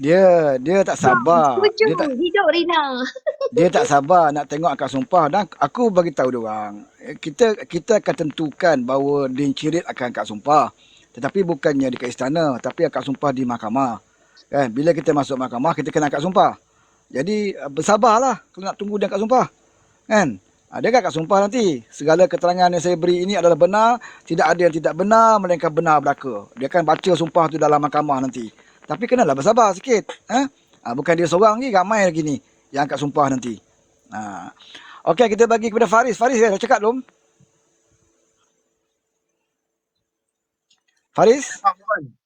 Dia tak sabar. Setuju. Hidup Rina. Dia tak sabar nak tengok akad sumpah, dan aku bagi tahu dia orang, kita akan tentukan bahawa Din Cirit akan akad sumpah. Tetapi bukannya dekat istana, tapi akad sumpah di mahkamah. Kan? Bila kita masuk mahkamah, kita kena akad sumpah. Jadi bersabarlah kalau nak tunggu dia akad sumpah. Kan? Dia kan akad sumpah nanti. Segala keterangan yang saya beri ini adalah benar, tidak ada yang tidak benar, melainkan benar belaka. Dia akan baca sumpah tu dalam mahkamah nanti. Tapi kenalah bersabar sikit. Bukan dia seorang ni, ramai lagi ni yang angkat sumpah nanti. Ha. Okey, kita bagi kepada Faris. Faris, dah cakap belum? Faris?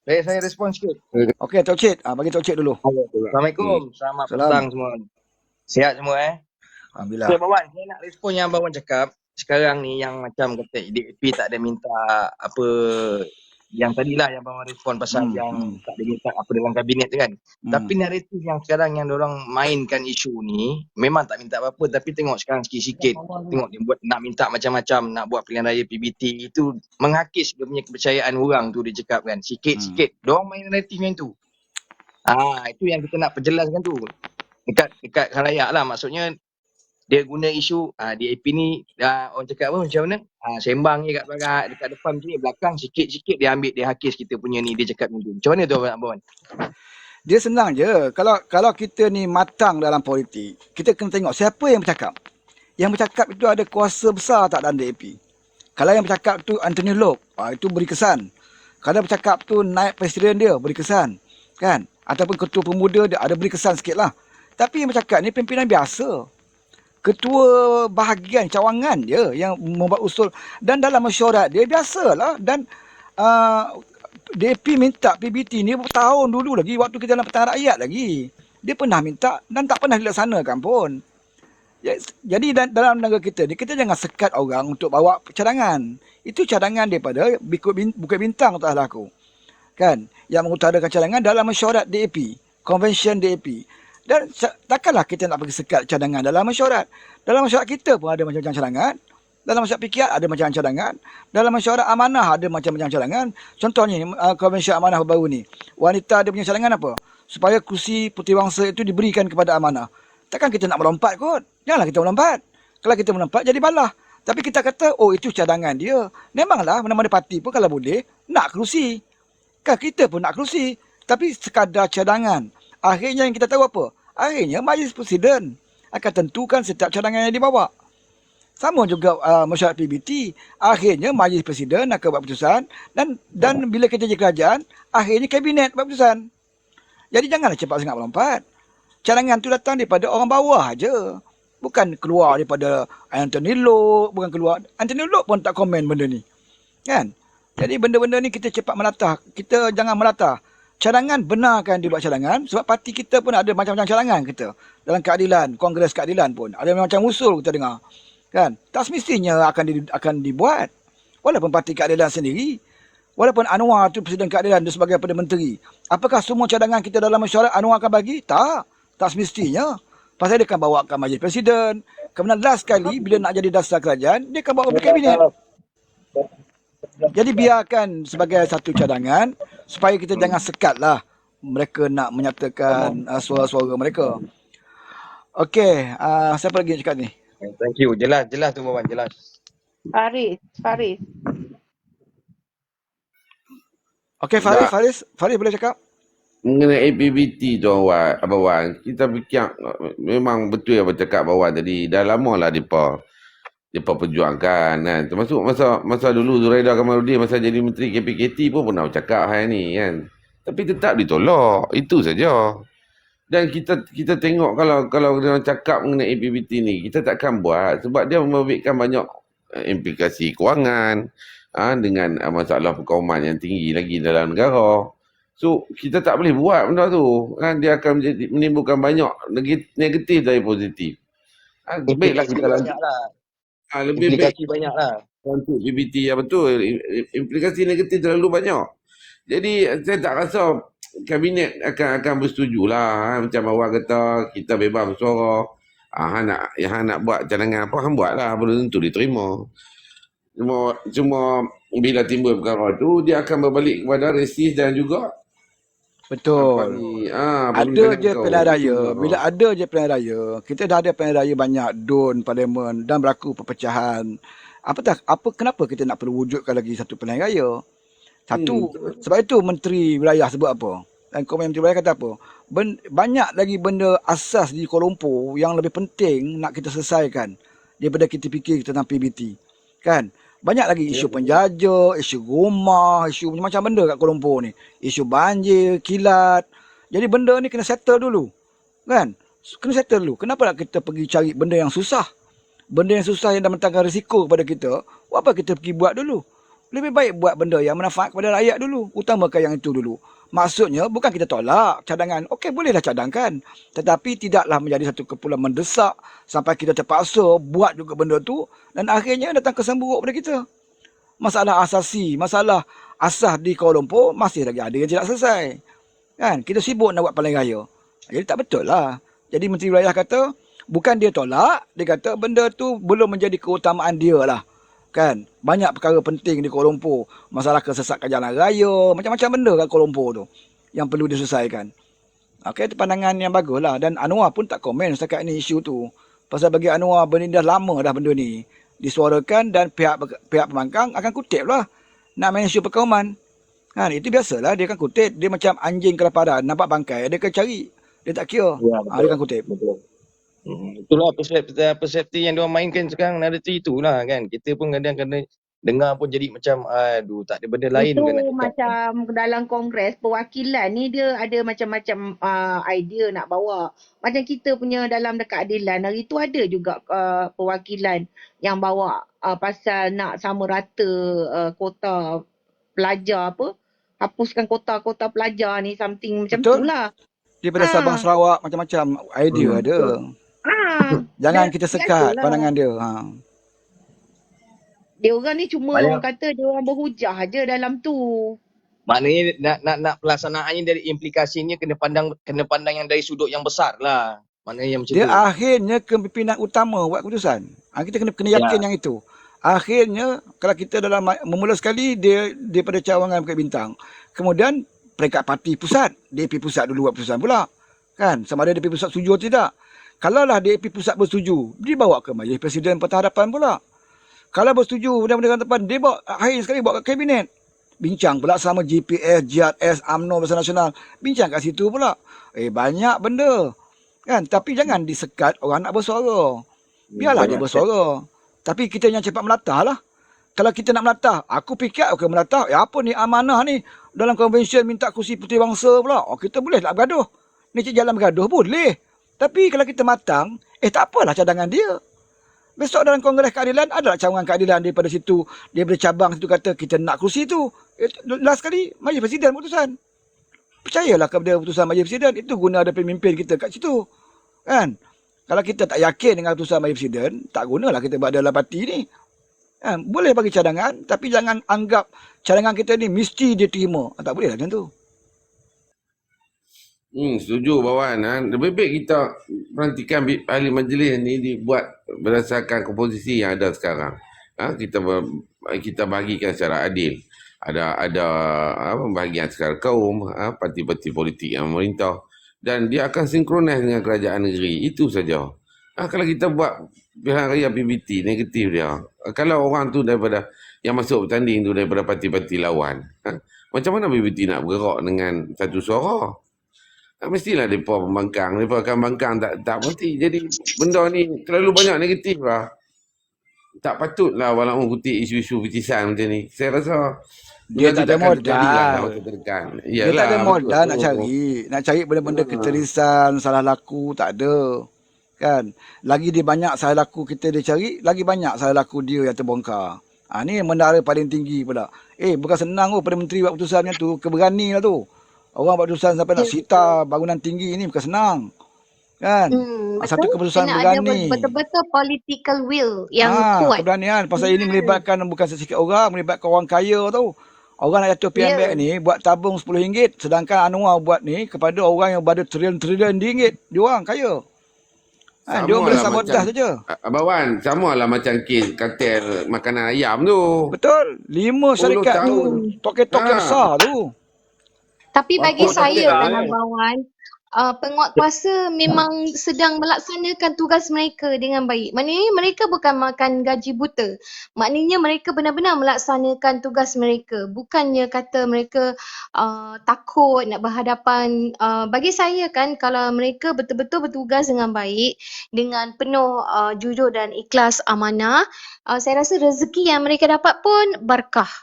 Saya respon sikit. Okey, Tok Cik. Bagi Tok Cik dulu. Assalamualaikum. Selamat Salam. petang semua. Sihat semua Alhamdulillah. So, Bawan, saya nak respon yang Bawan cakap. Sekarang ni yang macam kata DAP tak ada minta apa, yang tadilah yang Bawan respon pasal yang tak ada minta apa dalam kabinet tu kan. Tapi naratif yang sekarang yang diorang mainkan isu ni, memang tak minta apa-apa, tapi tengok sekarang sikit-sikit, tengok dia buat nak minta macam-macam, nak buat pilihan raya PBT, itu menghakis dia punya kepercayaan orang tu, dia cakap kan. Sikit-sikit, diorang main naratif yang tu. Itu yang kita nak perjelaskan tu. Dekat khalayak lah, maksudnya dia guna isu DAP ni orang cakap apa macam mana, sembang je kat belakang, dekat depan macam ni, belakang sikit-sikit dia ambil, dia hakis kita punya ni, dia cakap macam tu. Macam mana tu Abang? Dia senang je. Kalau kita ni matang dalam politik, kita kena tengok siapa yang bercakap. Yang bercakap itu ada kuasa besar tak dalam DAP. Kalau yang bercakap tu Anthony Loke, itu beri kesan. Kalau bercakap tu naik presiden dia, beri kesan. Kan? Ataupun ketua pemuda dia, ada beri kesan sikit lah. Tapi yang bercakap ni pimpinan biasa. Ketua bahagian cawangan dia yang membuat usul, dan dalam mesyuarat dia biasalah. Dan DAP minta PBT ni tahun dulu lagi, waktu kita dalam Petang Rakyat lagi dia pernah minta dan tak pernah dilaksanakan pun. Jadi dalam negara kita ni, kita jangan sekat orang untuk bawa cadangan. Itu cadangan daripada Bukit Bintang tak salah aku, kan, yang mengutarakan cadangan dalam mesyuarat DAP, Convention DAP. Dan takkanlah kita nak pergi sekat cadangan dalam mesyuarat. Dalam mesyuarat kita pun ada macam-macam cadangan. Dalam mesyuarat PKR ada macam-macam cadangan. Dalam mesyuarat amanah ada macam-macam cadangan. Contohnya, Konvensi Amanah baru ni, wanita ada punya cadangan apa? Supaya kursi puteri-bangsa itu diberikan kepada amanah. Takkan kita nak melompat kot. Janganlah kita melompat. Kalau kita melompat, jadi balah. Tapi kita kata, itu cadangan dia. Memanglah, mana-mana parti pun kalau boleh, nak kerusi. Kan kita pun nak kerusi. Tapi sekadar cadangan. Akhirnya yang kita tahu apa? Akhirnya Majlis Presiden akan tentukan setiap cadangan yang dibawa. Sama juga mesyuarat PBT. Akhirnya Majlis Presiden akan buat keputusan. Dan bila kita jadi kerajaan, akhirnya Kabinet buat keputusan. Jadi janganlah cepat sangat melompat. Cadangan tu datang daripada orang bawah aja. Bukan keluar daripada Anthony Loke. Bukan keluar. Anthony Loke pun tak komen benda ni. Kan? Jadi benda-benda ni kita cepat melatah. Kita jangan melatah. Cadangan benarkan dibuat cadangan, sebab parti kita pun ada macam-macam cadangan kita. Dalam keadilan, Kongres Keadilan pun ada macam usul kita dengar. Kan? Tak semestinya akan dibuat. Walaupun parti keadilan sendiri, walaupun Anwar tu Presiden Keadilan dia sebagai Perdana Menteri, apakah semua cadangan kita dalam mesyuarat Anwar akan bagi? Tak semestinya. Pasal dia akan bawa ke Majlis Presiden. Kemudian last sekali bila nak jadi dasar kerajaan, dia akan bawa ke Kabinet. Jadi biarkan sebagai satu cadangan supaya kita jangan sekatlah mereka nak menyatakan suara-suara mereka. Okey, siapa lagi yang cakap ni? Thank you. Jelas tu Bawan, jelas. Faris. Okey, Faris boleh cakap? Mengenai PBT tu Abang, kita fikir memang betul yang bercakap Abang tadi. Dah lama lah mereka perjuangkan kan. Termasuk masa dulu Zuraida Kamarudin masa jadi Menteri KPKT pun pernah bercakap hal ni kan. Tapi tetap ditolak. Itu saja. Dan kita tengok kalau dia cakap mengenai PBT ni, kita takkan buat sebab dia memberikan banyak implikasi kewangan dengan masalah perkauman yang tinggi lagi dalam negara. So kita tak boleh buat benda tu kan, dia akan menimbulkan banyak negatif dari positif. Baiklah kita lanjut. Lebih implikasi baik banyak lah untuk PBT, ya betul. Implikasi negatif terlalu banyak. Jadi saya tak rasa kabinet akan bersetuju lah. Macam awak kata kita bebas bersuara. Yang nak buat cadangan apa, hang buat lah. Belum tentu diterima. Cuma bila timbul perkara tu, dia akan berbalik kepada resis dan juga Nampak Betul. ni. Ada Perbincangan je kau. pilihan Betul raya. lah. Bila ada je pilihan raya, kita dah ada pilihan raya banyak DUN, parlimen dan berlaku perpecahan. Kenapa kita nak perlu wujudkan lagi satu pilihan raya? Satu, Betul. sebab itu Menteri Wilayah sebut apa? Dan Komen Menteri Wilayah kata apa? Banyak lagi benda asas di Kuala Lumpur yang lebih penting nak kita selesaikan daripada kita fikir tentang PBT. Kan? Banyak lagi Ya, isu betul. penjajah, isu rumah, isu macam-macam benda kat Kuala Lumpur ni. Isu banjir, kilat. Jadi benda ni kena settle dulu. Kan? Kena settle dulu. Kenapa nak kita pergi cari benda yang susah? Benda yang susah yang dah menentangkan risiko kepada kita, apa kita pergi buat dulu? Lebih baik buat benda yang manfaat kepada rakyat dulu. Utamakan yang itu dulu. Maksudnya bukan kita tolak cadangan. Okey, bolehlah cadangkan. Tetapi tidaklah menjadi satu kepulan mendesak sampai kita terpaksa buat juga benda tu dan akhirnya datang kesan buruk pada kita. Masalah asasi, masalah asas di Kuala Lumpur masih lagi ada yang tidak selesai. Kan? Kita sibuk nak buat paling raya. Jadi tak betul lah. Jadi Menteri Wilayah kata, bukan dia tolak, dia kata benda tu belum menjadi keutamaan dia lah. Kan? Banyak perkara penting di Kuala Lumpur. Masalah kesesakan jalan raya, macam-macam benda kat Kuala Lumpur tu yang perlu diselesaikan. Okey, itu pandangan yang bagus lah. Dan Anwar pun tak komen setakat ni isu tu. Pasal bagi Anwar, benda ni dah lama dah benda ni disuarakan dan pihak pembangkang akan kutip lah. Nak main isu perkauman. Kan, itu biasalah, dia akan kutip. Dia macam anjing kelaparan, nampak bangkai, dia akan cari. Dia tak kira. Ya, Dia betul. akan kutip. Betul. Itulah persepsi yang diorang mainkan sekarang, narratif itulah kan. Kita pun kadang-kadang dengar pun jadi macam aduh tak ada benda lain Itu ke nak cakap kan. macam dalam kongres perwakilan ni dia ada macam-macam idea nak bawa. Macam kita punya dalam dekat Adilan hari tu ada juga perwakilan yang bawa pasal nak sama rata kota pelajar apa. Hapuskan kota-kota pelajar ni something macam Betul. tu lah. Daripada Sabah Sarawak macam-macam idea ada. Jangan kita sekat biasalah. pandangan dia. Dia orang ni cuma Banyak. orang kata dia orang berhujah je dalam tu. Maknanya nak pelaksanaannya dari implikasinya kena pandang yang dari sudut yang besar lah. Maknanya yang macam Dia tu. akhirnya kepimpinan utama buat keputusan. Kita kena yakin yang itu. Akhirnya kalau kita dalam memula sekali dia daripada cawangan Bukit Bintang. Kemudian peringkat parti pusat, DAP pusat dulu buat keputusan pula. Kan? Sama ada DAP pusat setuju atau tidak. Kalaulah DAP pusat bersetuju, dibawa ke Majlis Presiden Patah Hadapan pula. Kalau bersetuju benda-benda depan, dia bawa akhir sekali bawa ke kabinet. Bincang pula sama GPS, GRS, UMNO Barisan Nasional. Bincang kat situ pula. Banyak benda. Kan? Tapi jangan disekat orang nak bersuara. Biarlah dia bersuara. Tapi kita yang cepat melatah lah. Kalau kita nak melatah, aku fikir okay, melatah. Apa ni amanah ni? Dalam konvensyen minta kursi puteri bangsa pula. Kita boleh tak bergaduh. Ni cik jalan bergaduh boleh. Tapi kalau kita matang, tak apalah cadangan dia. Besok dalam Kongres Keadilan, adalah cawangan keadilan daripada situ. Daripada cabang situ kata kita nak kursi tu. Last kali, Majlis Presiden putusan. Percayalah kepada putusan Majlis Presiden. Itu guna ada pemimpin kita kat situ. Kan? Kalau kita tak yakin dengan putusan Majlis Presiden, tak gunalah kita buat dalam parti ni. Kan? Boleh bagi cadangan, tapi jangan anggap cadangan kita ni mesti diterima. Tak boleh lah macam tu. Setuju Bawan. Lebih baik kita perantikan ahli majlis ni dibuat berdasarkan komposisi yang ada sekarang. Kita bahagikan secara adil. Ada pembahagian secara kaum, parti-parti politik yang memerintah dan dia akan sinkronis dengan kerajaan negeri. Itu saja. Kalau kita buat pilihan raya PBT negatif dia. Kalau orang tu daripada yang masuk bertanding tu daripada parti-parti lawan, macam mana PBT nak bergerak dengan satu suara? Mestilah mereka pembangkang. Mereka akan bangkang tak mesti. Jadi benda ni terlalu banyak negatif lah. Tak patutlah walaupun kutip isu-isu pitisan macam ni. Saya rasa Dia tak ada modal. Dia tak ada modal nak cari. Nak cari benda-benda keterisan, salah laku, tak ada. Kan? Lagi dia banyak salah laku kita dia cari, lagi banyak salah laku dia yang terbongkar. Ni menara paling tinggi pula. Bukan senang pada menteri buat keputusan macam tu. Keberani lah tu. Orang buat keputusan sampai nak sita bangunan tinggi ni bukan senang. Kan? Satu keputusan berani. Ada betul-betul political will yang kuat. Keberanian. Pasal ini melibatkan bukan sesikit orang, melibatkan orang kaya tau. Orang nak jatuh PMBEK ni buat tabung RM10. Sedangkan Anwar buat ni kepada orang yang berada trilion-trilion ringgit. Dia orang kaya. Dia orang boleh sabotaj saja. Abawan, samalah macam kes kartel makanan ayam tu. Betul. 5 syarikat tu. Token-token besar tu. Tapi bagi Waktu saya dekat kan kan. Abang Wan, penguat kuasa memang sedang melaksanakan tugas mereka dengan baik. Maknanya mereka bukan makan gaji buta. Maknanya mereka benar-benar melaksanakan tugas mereka. Bukannya kata mereka takut nak berhadapan. Bagi saya kan kalau mereka betul-betul bertugas dengan baik, dengan penuh jujur dan ikhlas amanah, saya rasa rezeki yang mereka dapat pun berkah.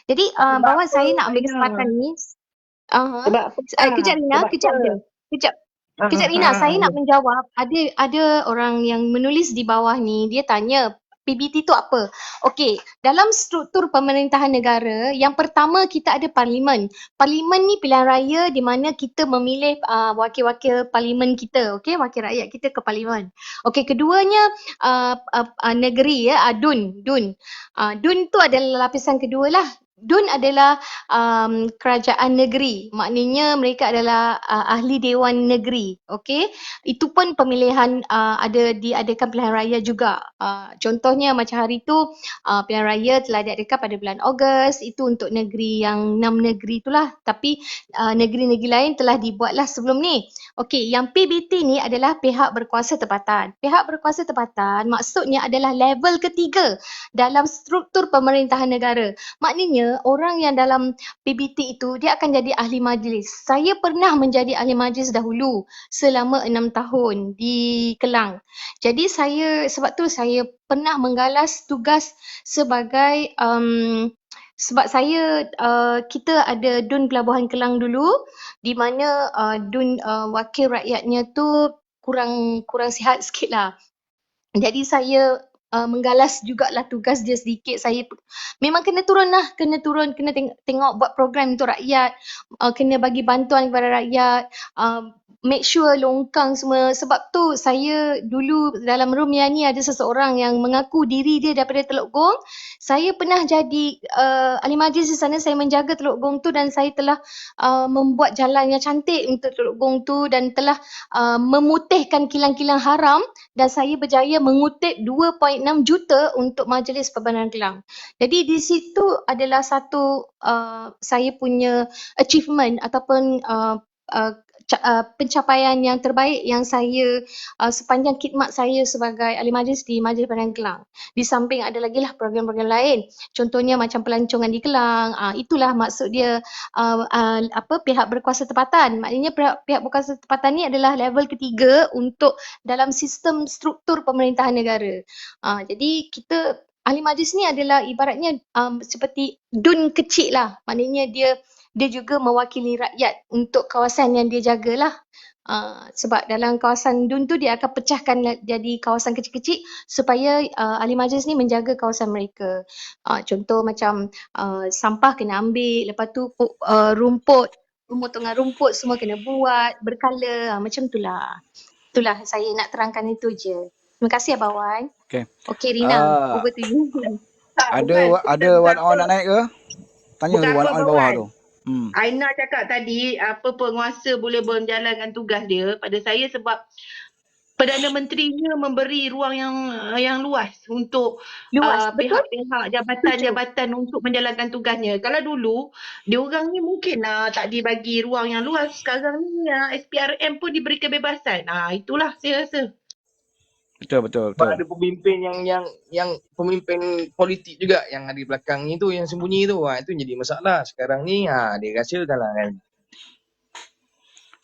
Jadi Sebab Abang Wan, apa saya nak ambil Aina? kesempatan ni. Sebab apa? Kejap Rina, Sebab kejap apa? je. Kejap Rina, saya nak menjawab. Ada orang yang menulis di bawah ni, dia tanya PBT tu apa? Okey, dalam struktur pemerintahan negara, yang pertama kita ada parlimen. Parlimen ni pilihan raya di mana kita memilih wakil-wakil parlimen kita, okey, wakil rakyat kita ke parlimen. Okey, keduanya negeri ya, DUN. DUN tu adalah lapisan kedua lah. DUN adalah kerajaan negeri. Maknanya mereka adalah ahli dewan negeri. Okey. Itu pun pemilihan ada diadakan pilihan raya juga. Contohnya macam hari tu pilihan raya telah diadakan pada bulan Ogos. Itu untuk negeri yang 6 negeri itulah. Tapi negeri-negeri lain telah dibuatlah sebelum ni. Okey, yang PBT ni adalah pihak berkuasa tempatan. Pihak berkuasa tempatan maksudnya adalah level ketiga dalam struktur pemerintahan negara. Maknanya orang yang dalam PBT itu dia akan jadi ahli majlis. Saya pernah menjadi ahli majlis dahulu selama 6 tahun di Kelang. Jadi sebab tu saya pernah menggalas tugas sebagai sebab kita ada DUN Pelabuhan Kelang dulu di mana DUN wakil rakyatnya tu kurang sihat sikit lah. Jadi saya menggalas jugalah tugas dia sedikit. Saya memang kena turun, kena tengok buat program untuk rakyat, kena bagi bantuan kepada rakyat, make sure longkang semua. Sebab tu saya dulu dalam Rumia ni ada seseorang yang mengaku diri dia daripada Teluk Gong. Saya pernah jadi ahli majlis di sana, saya menjaga Teluk Gong tu dan saya telah membuat jalan yang cantik untuk Teluk Gong tu dan telah memutihkan kilang-kilang haram dan saya berjaya mengutip 2.6 juta untuk Majlis Perbandaran Kelang. Jadi di situ adalah satu saya punya achievement ataupun pencapaian yang terbaik yang saya sepanjang khidmat saya sebagai ahli majlis di Majlis Perbandaran Kelang. Di samping ada lagi lah program-program lain. Contohnya macam pelancongan di Kelang. Itulah maksud dia pihak berkuasa tempatan. Maknanya pihak berkuasa tempatan ni adalah level ketiga untuk dalam sistem struktur pemerintahan negara. Jadi kita ahli majlis ni adalah ibaratnya seperti DUN kecil lah. Maknanya dia juga mewakili rakyat untuk kawasan yang dia jagalah. Sebab dalam kawasan DUN tu dia akan pecahkan jadi kawasan kecil-kecil supaya ahli majlis ni menjaga kawasan mereka. Contoh macam sampah kena ambil, lepas tu pemotongan rumput semua kena buat berkala, macam itulah. Itulah saya nak terangkan itu je. Terima kasih Abang Wan. Okey Rina, over to you. Ada wan-wan nak naik ke? Tanya Bukan tu wan-wan di bawah tu. Aina cakap tadi apa penguasa boleh menjalankan tugas dia pada saya sebab Perdana Menterinya memberi ruang yang luas untuk pihak-pihak jabatan-jabatan untuk menjalankan tugasnya. Kalau dulu diorang ni mungkin tak dibagi ruang yang luas. Sekarang ni SPRM pun diberi kebebasan. Itulah saya rasa. Betul. Sebab ada pemimpin yang pemimpin politik juga yang ada di belakang ni tu yang sembunyi tu. Itu jadi masalah. Sekarang ni dia rasakan lah kan.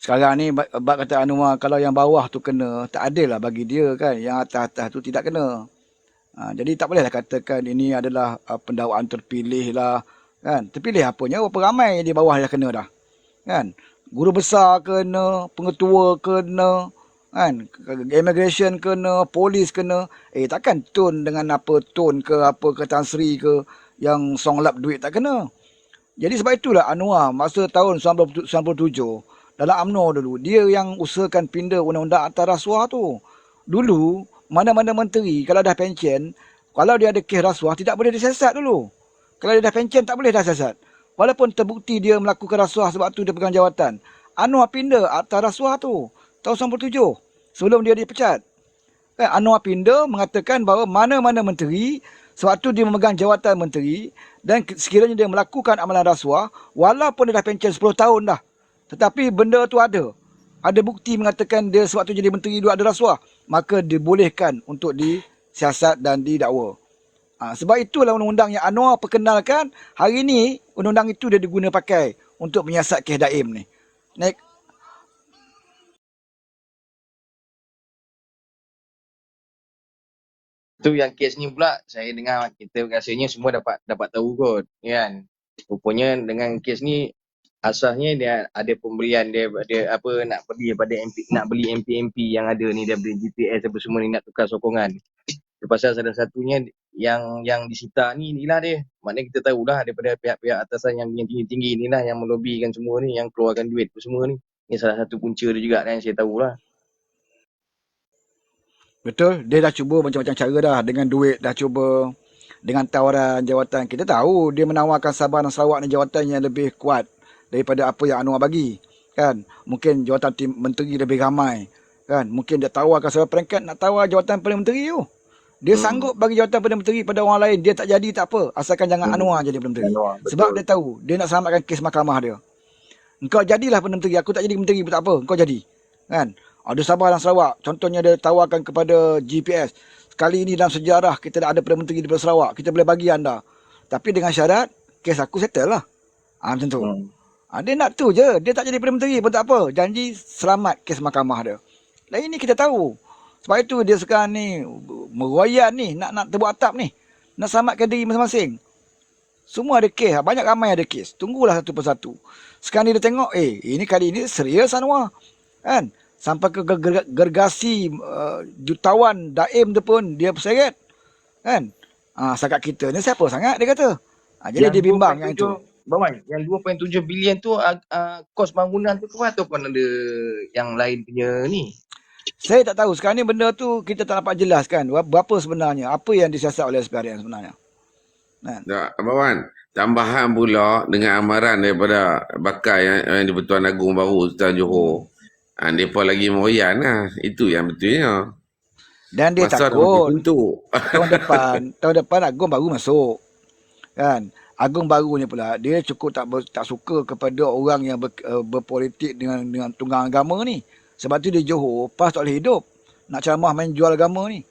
Sekarang ni bab kata Anwar, kalau yang bawah tu kena, tak adil lah bagi dia kan. Yang atas-atas tu tidak kena. Jadi tak bolehlah katakan ini adalah pendakwaan terpilih lah kan. Terpilih apanya, berapa ramai di bawah dah kena dah kan. Guru besar kena, pengetua kena kan, immigration kena, polis kena. Takkan Tun dengan apa Tun ke apa ke Tan Sri ke yang songlap duit tak kena. Jadi sebab itulah Anwar masa tahun 97 dalam UMNO dulu, dia yang usahakan pindah undang-undang atas rasuah tu. Dulu mana-mana menteri kalau dah pencen, kalau dia ada kes rasuah tidak boleh disiasat dulu. Kalau dia dah pencen tak boleh dah siasat. Walaupun terbukti dia melakukan rasuah sebab tu dia pegang jawatan. Anwar pindah atas rasuah tu tahun 97 sebelum dia dipecat. Anwar pindah mengatakan bahawa mana-mana menteri, sebab tu dia memegang jawatan menteri, Dan sekiranya dia melakukan amalan rasuah, walaupun dia dah pencen 10 tahun dah, tetapi benda tu ada. Ada bukti mengatakan dia sewaktu jadi menteri dulu ada rasuah, maka dibolehkan untuk disiasat dan didakwa. Sebab itulah undang-undang yang Anwar perkenalkan hari ni, undang-undang itu dia diguna pakai untuk menyiasat kes Daim ni. Next. Tu yang kes ni pula saya dengar kita rasanya semua dapat tahu kot kan. Rupanya dengan kes ni asasnya dia ada pemberian dia apa nak pergi pada MP, nak beli MP yang ada ni dia beli GPS apa semua ni nak tukar sokongan. Itu pasal salah satunya yang disita ni inilah dia. Maknanya kita tahulah daripada pihak-pihak atasan yang tinggi-tinggi inilah yang melobikan semua ni, yang keluarkan duit apa semua ni. Ini salah satu punca dia juga yang saya tahulah. Betul, dia dah cuba macam-macam cara dah. Dengan duit dah cuba, dengan tawaran jawatan. Kita tahu dia menawarkan Sabah dan Sarawak ni jawatan yang lebih kuat daripada apa yang Anwar bagi. Kan? Mungkin jawatan tim menteri lebih ramai. Kan? Mungkin dia tawarkan sebuah peringkat nak tawar jawatan Perdana Menteri tu. Dia sanggup bagi jawatan Perdana Menteri pada orang lain. Dia tak jadi tak apa. Asalkan jangan Anwar jadi Perdana Menteri. Sebab dia tahu, dia nak selamatkan kes mahkamah dia. Engkau jadilah Perdana Menteri, aku tak jadi menteri pun tak apa. Engkau jadi. Kan? Ada Sabah dan Sarawak. Contohnya dia tawarkan kepada GPS. Sekali ini dalam sejarah kita dah ada Perdana Menteri di Sarawak. Kita boleh bagi anda. Tapi dengan syarat, kes aku settle lah. Macam tu. Dia nak tu je. Dia tak jadi Perdana Menteri pun tak apa. Janji selamat kes mahkamah dia. Dan ini kita tahu. Sebab itu dia sekarang ni meroyan ni. Nak tebuk atap ni. Nak selamatkan diri masing-masing. Semua ada kes. Banyak ramai ada kes. Tunggulah satu persatu. Sekarang ni dia tengok. Ini kali ini serius Anwar. Kan? Sampai ke gergasi jutawan Daim tu pun dia berseret. Kan? Sangat kita ni siapa sangat dia kata. Jadi yang dia bimbang yang itu. Bawang, yang 2.7 bilion tu kos bangunan tu ke ataupun ada yang lain punya ni? Saya tak tahu. Sekarang ni benda tu kita tak dapat jelaskan. Berapa sebenarnya. Apa yang disiasat oleh SPRM sebenarnya. Kan? Abang tambahan pula dengan amaran daripada bakal yang di Pertuan Agong baru Sultan Johor. Mereka lagi meroyan lah. Itu yang betulnya. Dan dia masa takut tahun depan Agong baru masuk. Kan? Agong baru ni pula dia cukup tak suka kepada orang yang berpolitik dengan tunggang agama ni. Sebab tu dia Johor PAS tak boleh hidup. Nak ceramah main jual agama ni.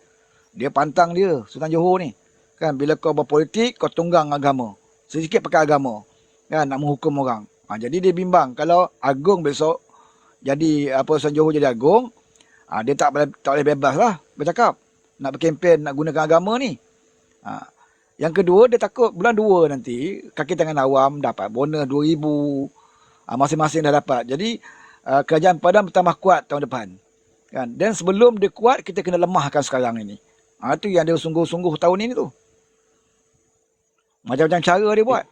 Dia pantang dia Sultan Johor ni. Kan bila kau berpolitik kau tunggang agama. Sedikit pakai agama. Kan nak menghukum orang. Jadi dia bimbang kalau Agong besok jadi Sultan Johor jadi Agong, dia tak boleh bebas lah bercakap. Nak berkempen, nak gunakan agama ni. Yang kedua, dia takut bulan 2 nanti, kaki tangan awam dapat bonus 2,000. Masing-masing dah dapat. Jadi, kerajaan Padang bertambah kuat tahun depan. Kan? Dan sebelum dia kuat, kita kena lemahkan sekarang ini. Itu yang dia sungguh-sungguh tahun ini tu. Macam-macam cara dia buat.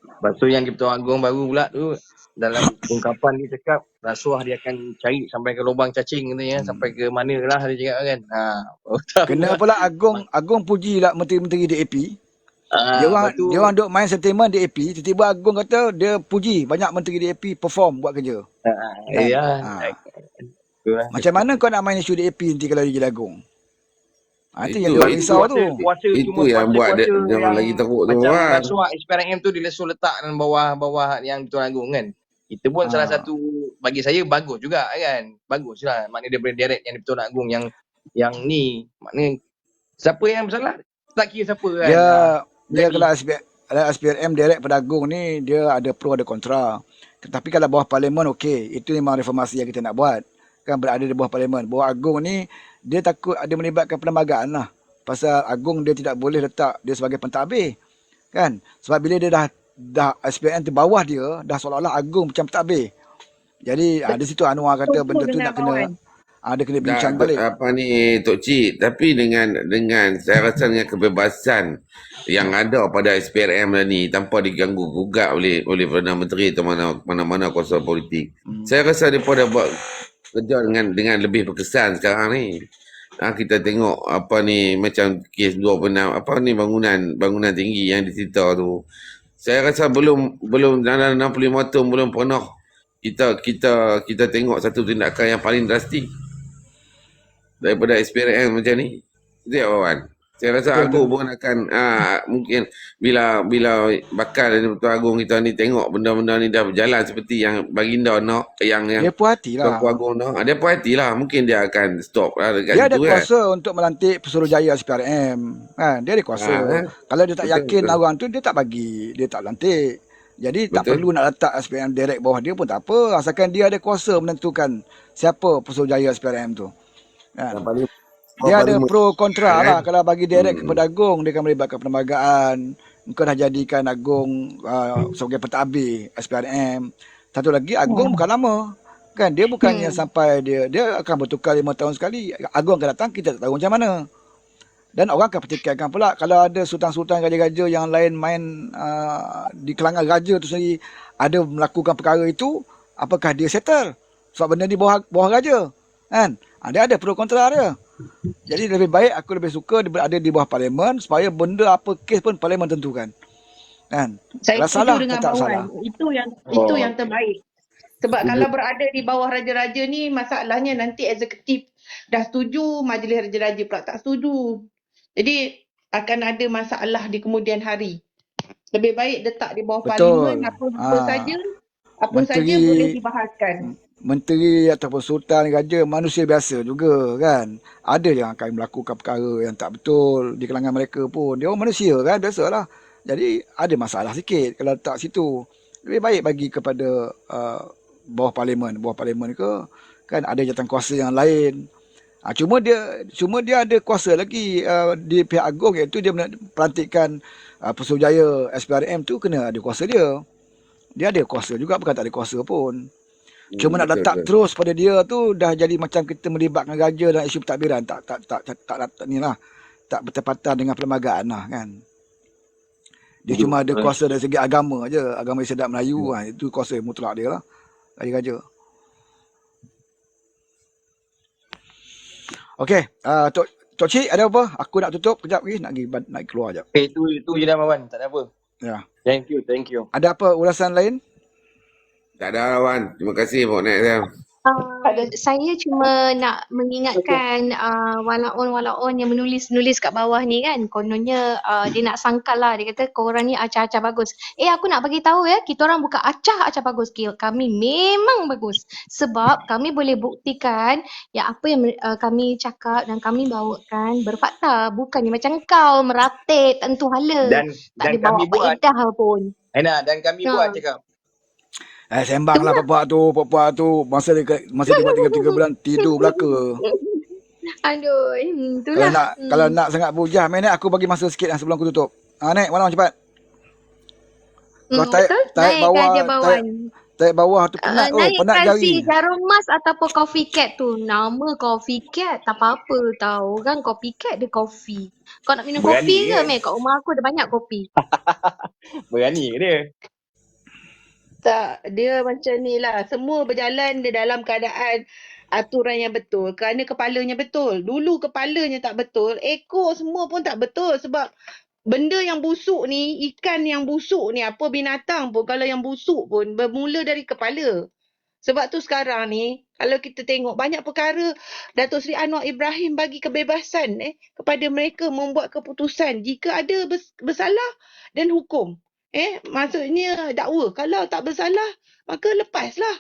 Lepas tu yang di Pertuan Agong baru pula tu, dalam ungkapan dia cakap rasuah dia akan cari sampai ke lubang cacing katanya, sampai ke mana lah dia cakap kan. Kena pula Agong puji lah menteri-menteri DAP. Dia orang duk main sentimen DAP, tiba-tiba Agong kata dia puji banyak menteri DAP perform buat kerja. Macam mana kau nak main isu DAP nanti kalau dia jadi Agong? Itu yang dia risau tu. Itu yang buat dia lagi teruk tu. Macam rasuah SPRM tu dia lesuh letak dalam bawah yang Pertuan Agong kan. Itu pun salah satu bagi saya bagus juga kan. Bagus lah. Maknanya dia boleh direct yang di Pertuan Agong yang ni. Maknanya siapa yang bersalah? Tak kira siapa kan. Dia kalau SPRM direct pada Agong ni dia ada pro ada kontra. Tetapi kalau bawah parlimen okey. Itu memang reformasi yang kita nak buat. Kan berada di bawah parlimen. Bawah Agong ni dia takut ada melibatkan perlembagaan lah. Pasal Agong dia tidak boleh letak dia sebagai pentadbir. Kan? Sebab bila dia dah SPRM di bawah dia, dah seolah-olah Agong macam pentadbir. Jadi di situ Anwar kata benda tu nak kena dia kena bincang balik. Apa ni Tok Cik, tapi dengan saya rasa dengan kebebasan yang ada pada SPRM ni tanpa diganggu gugat oleh Perdana Menteri atau mana-mana kuasa politik. Saya rasa mereka dah buat kerja dengan lebih berkesan sekarang ni. Kita tengok apa ni macam kes 26 apa ni bangunan tinggi yang disita tu. Saya rasa belum dalam 65 tahun belum pernah kita tengok satu tindakan yang paling drastik daripada SPRM macam ni. Itu ya kawan. Saya rasa Betul, Agung betul. pun akan mungkin bila bakal dari Pertua Agung kita ni tengok benda-benda ni dah berjalan seperti yang Baginda nak, yang Dia puas hati Tuanku lah. Agung nak, dia puas hati lah. Mungkin dia akan stop lah dekat Dia ada situ kan. kuasa untuk melantik Pesuruhjaya SPRM. Kan? Dia ada kuasa. Kalau dia tak Betul, yakin betul. orang tu, dia tak bagi. Dia tak lantik. Jadi tak Betul. perlu nak letak SPRM direct bawah dia pun tak apa. Asalkan dia ada kuasa menentukan siapa Pesuruhjaya SPRM tu. Kan? Yang paling Dia ada pro kontra lah. kan. Kalau bagi direct kepada Agung, dia akan melibatkan perlembagaan. Engkau dah jadikan Agung sebagai pentadbir SPRM. Satu lagi, Agung bukan lama. Kan dia bukannya sampai dia akan bertukar 5 tahun sekali. Agung akan datang, kita tak tahu macam mana. Dan orang akan pertikaikan pula kalau ada sultan-sultan raja-raja yang lain main di kelangan raja tu sendiri ada melakukan perkara itu, apakah dia settle? Sebab benda ni bawah raja. Kan? Dia ada pro kontra dia. Jadi lebih baik aku lebih suka dia berada di bawah parlimen supaya benda apa kes pun parlimen tentukan. Kan? Saya Kalau setuju salah, dengan tak Abang salah. Wan. Itu yang terbaik. Sebab kalau berada di bawah raja-raja ni masalahnya nanti eksekutif dah setuju, majlis raja-raja pula tak setuju. Jadi akan ada masalah di kemudian hari. Lebih baik letak di bawah parlimen, Betul. apa saja Menteri boleh dibahaskan. menteri ataupun sultan raja manusia biasa juga kan. Ada yang akan melakukan perkara yang tak betul di kalangan mereka pun. Dia orang manusia kan, biasalah. Jadi ada masalah sikit kalau letak situ. Lebih baik bagi kepada bawah parlimen ke kan, ada jawatan kuasa yang lain. Cuma dia ada kuasa lagi di pihak Agung, iaitu dia pelantikan Pesuruhjaya SPRM tu kena ada kuasa dia. Dia ada kuasa juga, bukan tak ada kuasa pun. Cuma nak letak terus pada dia tu dah jadi macam kita melibatkan raja dalam isu pentadbiran, tak ni lah, tak bertepatan dengan perlembagaan lah kan. Dia cuma ada kuasa dari segi agama je, agama Islam Melayu lah, itu kuasa mutlak dia lah, raja-raja. Okey, Tok Cik ada apa? Aku nak tutup kejap lagi, nak keluar jap. Itu je dah Wan, tak ada apa. Ya. Thank you. Ada apa ulasan lain? Tak ada Wan. Terima kasih Pok Nek saya. Saya cuma nak mengingatkan walaun-walaun yang menulis kat bawah ni kan, kononnya dia nak sangkal lah, dia kata korang ni acah-acah bagus. Aku nak bagi tahu ya, kita orang bukan acah-acah bagus, kami memang bagus sebab kami boleh buktikan yang apa yang kami cakap dan kami bawakan berfakta, bukannya macam kau meratit tentu hala, tak ada bawa faedah pun. Dan kami buat cakap. Sembang lah puak-puak tu. Masa dia buat 3 bulan tidur belaka. Aduh, itulah. Kalau nak sangat bujah, Nek, aku bagi masa sikit sebelum aku tutup. Nek, malam cepat. Kau tarik bawah tu penat. Penat naikkan jari. si jarum emas ataupun coffee cat tu. Nama coffee cat tak apa-apa tau. Kan coffee cat dia coffee. Kau nak minum kopi ke, Mek? Kat rumah aku ada banyak kopi. Berani ke dia? Tak, dia macam ni lah. Semua berjalan dia dalam keadaan aturan yang betul. Kerana kepalanya betul. Dulu kepalanya tak betul, ekor semua pun tak betul. Sebab benda yang busuk ni, ikan yang busuk ni, apa binatang pun, kalau yang busuk pun bermula dari kepala. Sebab tu sekarang ni, kalau kita tengok banyak perkara, Datuk Seri Anwar Ibrahim bagi kebebasan kepada mereka membuat keputusan. Jika ada bersalah dan hukum. Maksudnya dakwa. Kalau tak bersalah, maka lepaslah.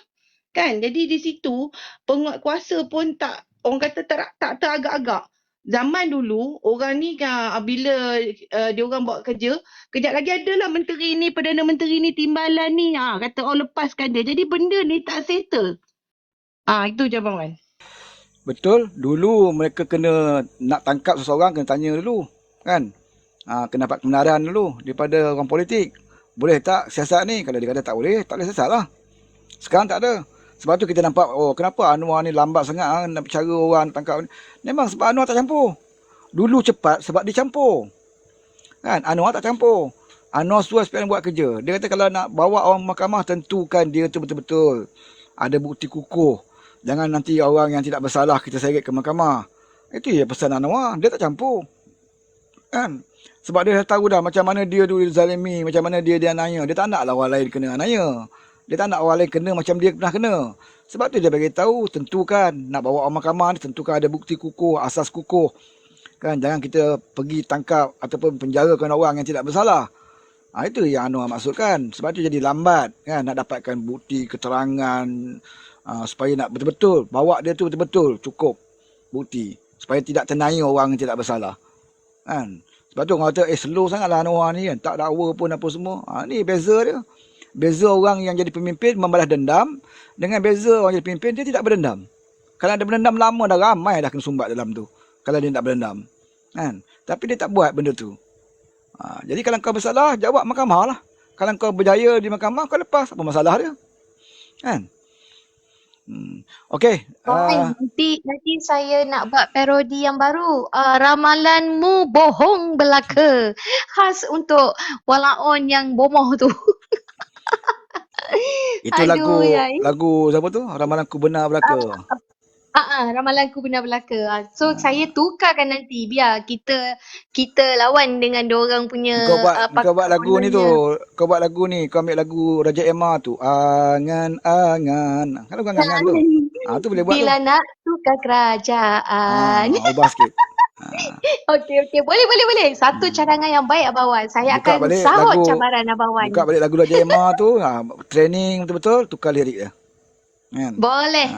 Kan? Jadi di situ, penguat kuasa pun tak, orang kata tak teragak-agak. Zaman dulu, orang ni bila dia orang buat kerja, kejap lagi adalah menteri ni, Perdana Menteri ni, timbalan ni, kata lepaskan dia. Jadi benda ni tak settle. Itu je Abang Wan. Betul, dulu mereka kena nak tangkap seseorang, kena tanya dulu. Kan? Kena dapat kebenaran dulu daripada orang politik. Boleh tak siasat ni? Kalau dia kata tak boleh siasat lah. Sekarang tak ada. Sebab tu kita nampak, kenapa Anwar ni lambat sangat nak bicara orang tangkap ni. Memang sebab Anwar tak campur. Dulu cepat sebab dia campur. Kan? Anwar tak campur. Anwar suruh SPRM buat kerja. Dia kata kalau nak bawa orang mahkamah, tentukan dia tu betul-betul ada bukti kukuh. Jangan nanti orang yang tidak bersalah kita seret ke mahkamah. Itu ya pesan Anwar. Dia tak campur. Kan? Sebab dia dah tahu dah macam mana dia dulu zalimi, macam mana dia anaya. Dia tak nak lah orang lain kena anaya. Dia tak nak orang lain kena macam dia pernah kena. Sebab tu dia bagi tahu, tentukan nak bawa orang mahkamah ni, tentukan ada bukti kukuh, asas kukuh. Kan jangan kita pergi tangkap ataupun penjarakan orang yang tidak bersalah. Itu yang Anwar maksudkan. Sebab tu jadi lambat kan nak dapatkan bukti keterangan supaya nak betul-betul bawa dia tu betul-betul cukup bukti supaya tidak tenai orang yang tidak bersalah. Kan. Sebab tu orang kata slow sangatlah Anwar ni kan, tak dakwa pun apa semua. Ni beza dia. Beza orang yang jadi pemimpin membalas dendam dengan beza orang jadi pemimpin dia tidak berdendam. Kalau ada berdendam lama dah ramai dah kena sumbat dalam tu. Kalau dia tak berdendam. Kan? Tapi dia tak buat benda tu. Jadi kalau kau bersalah, jawab mahkamah lah. Kalau kau berjaya di mahkamah, kau lepas. Apa masalah dia? Kan? Okey. Nanti saya nak buat parodi yang baru. Ramalanmu bohong belaka. Khas untuk walaon yang bomoh tu. Itu Aduh, lagu siapa tu? Ramalanku benar belaka. ramalanku benar belaka. So saya tukarkan nanti biar kita lawan dengan diorang punya Kau buat lagu ni tu. Kau buat lagu ni. Kau ambil lagu Raja Emma tu. Angan-angan. Kan lagu angan-angan tu. Tu boleh buat bila tu. nak tukar kerajaan. Ubah sikit. Okey. Boleh. Satu cadangan yang baik Abawan. Saya Buka akan balik sahut lagu- cabaran Abawan. Buka balik lagu Raja Emma tu. Training betul-betul. Tukar lirik dia. Kan? Boleh.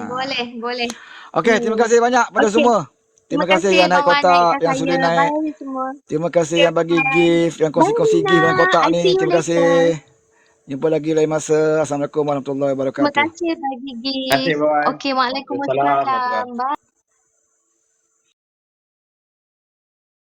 Okey, terima kasih banyak pada Okey. semua. Terima kasih yang naik Abawan, kotak, naikkan yang saya. sudi naik. Bye semua. Terima kasih yang bagi gift, yang kongsi-kongsi Bye, gift dalam kotak I ni. see you Terima kasih. Jumpa lagi lain masa. Assalamualaikum warahmatullahi Terima wabarakatuh. kasih bagi Terima kasih, gift. Abawan. Okey, Waalaikumsalam. Bye.